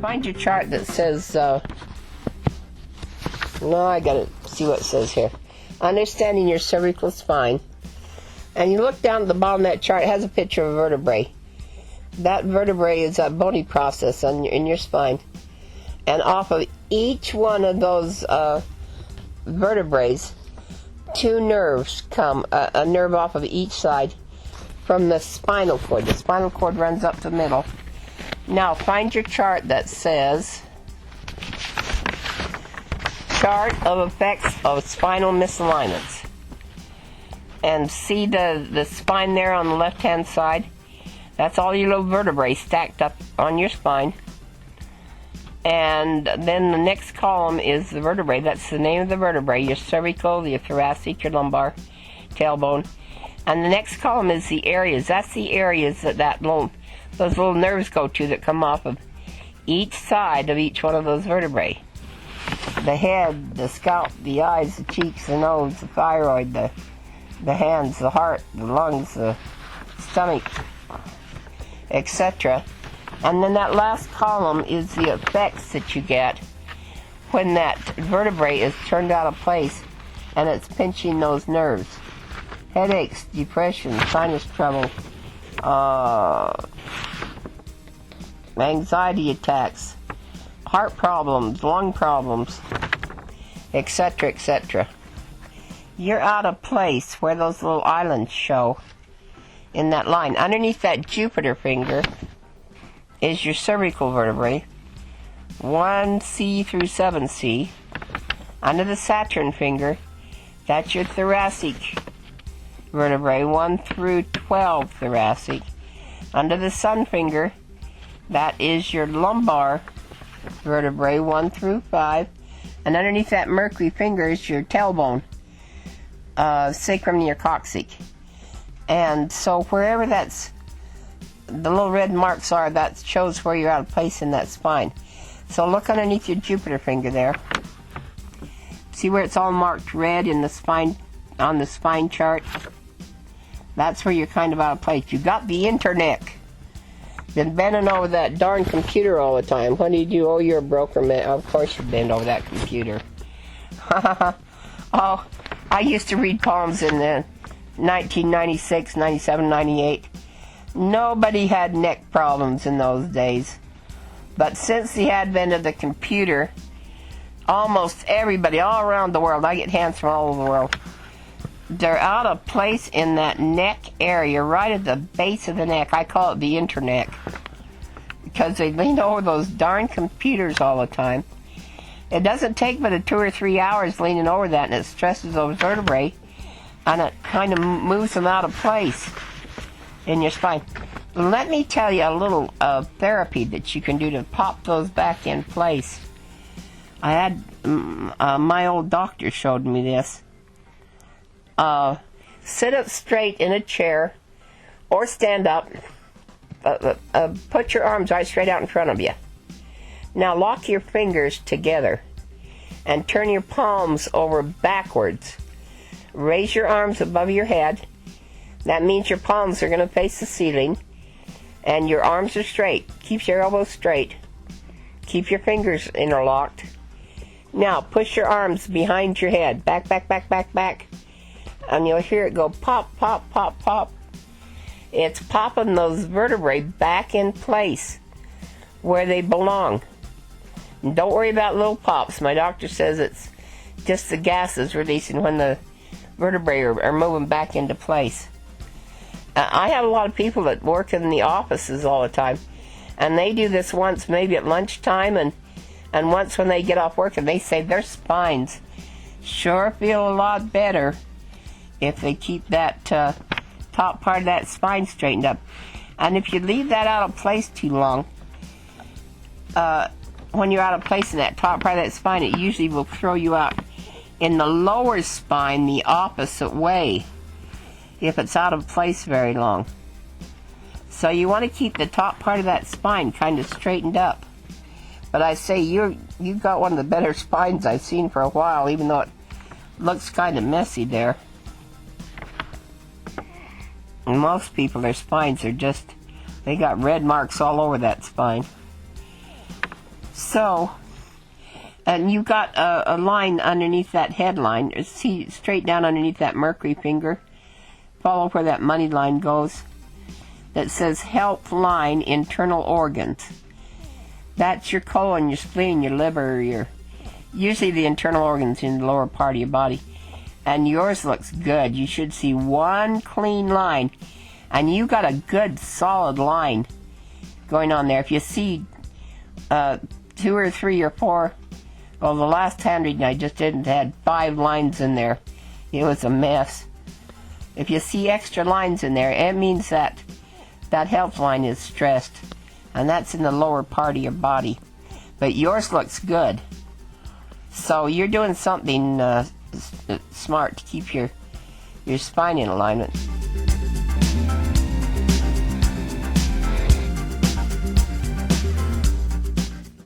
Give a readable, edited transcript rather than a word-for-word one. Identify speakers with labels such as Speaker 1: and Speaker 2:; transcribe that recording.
Speaker 1: find your chart that says, no, I gotta see what it says here. Understanding your cervical spine. And you look down at the bottom of that chart, it has a picture of a vertebrae. That vertebrae is a bony process in your spine. And off of each one of those vertebrae, two nerves come, a nerve off of each side from the spinal cord. The spinal cord runs up the middle. Now find your chart that says chart of effects of spinal misalignments. And see the spine there on the left hand side? That's all your little vertebrae stacked up on your spine. And then the next column is the vertebrae. That's the name of the vertebrae. Your cervical, your thoracic, your lumbar, tailbone. And the next column is the areas. That's the areas that those little nerves go to that come off of each side of each one of those vertebrae. The head, the scalp, the eyes, the cheeks, the nose, the thyroid, the hands, the heart, the lungs, the stomach, etc. And then that last column is the effects that you get when that vertebrae is turned out of place and it's pinching those nerves. Headaches, depression, sinus trouble, anxiety attacks, heart problems, lung problems, etc., etc. You're out of place where those little islands show in that line. Underneath that Jupiter finger is your cervical vertebrae, 1C through 7C. Under the Saturn finger, that's your thoracic vertebrae, 1 through 12 thoracic. Under the Sun finger, that is your lumbar vertebrae, 1 through 5. And underneath that Mercury finger is your tailbone, sacrum neococcyx. And so wherever that's the little red marks are, that shows where you're out of place in that spine. So look underneath your Jupiter finger there. See where it's all marked red in the spine, on the spine chart? That's where you're kind of out of place. You got the interneck. Been bending over that darn computer all the time. What do you do? Oh, you're a broker, man. Of course you bend over that computer. Oh, I used to read poems in 1996, 97, 98. Nobody had neck problems in those days. But since the advent of the computer, almost everybody all around the world, I get hands from all over the world, they're out of place in that neck area, right at the base of the neck. I call it the interneck, because they lean over those darn computers all the time. It doesn't take but 2 or 3 hours leaning over that, and it stresses those vertebrae, and it kind of moves them out of place in your spine. Let me tell you a little therapy that you can do to pop those back in place. I had my old doctor showed me this. Sit up straight in a chair or stand up. Put your arms right straight out in front of you. Now lock your fingers together and turn your palms over backwards. Raise your arms above your head. That means your palms are going to face the ceiling and your arms are straight. Keep your elbows straight. Keep your fingers interlocked. Now push your arms behind your head. Back, back, back, back, back. And you'll hear it go pop, pop, pop, pop. It's popping those vertebrae back in place where they belong. And don't worry about little pops. My doctor says it's just the gases releasing when the vertebrae are moving back into place. I have a lot of people that work in the offices all the time, and they do this once maybe at lunchtime and once when they get off work, and they say their spines sure feel a lot better if they keep that top part of that spine straightened up. And if you leave that out of place too long, when you're out of place in that top part of that spine, it usually will throw you out in the lower spine the opposite way if it's out of place very long. So you want to keep the top part of that spine kind of straightened up. But I say you've got one of the better spines I've seen for a while, even though it looks kind of messy there. And most people, their spines are just, they got red marks all over that spine. So, and you got a line underneath that headline. See, straight down underneath that mercury finger. Follow where that money line goes. That says health line, internal organs. That's your colon, your spleen, your liver, usually the internal organs in the lower part of your body. And yours looks good. You should see one clean line. And you got a good solid line going on there. If you see 2 or 3 or 4, well, the last handwriting I just did had 5 lines in there. It was a mess. If you see extra lines in there, it means that health line is stressed. And that's in the lower part of your body. But yours looks good. So you're doing something smart to keep your spine in alignment.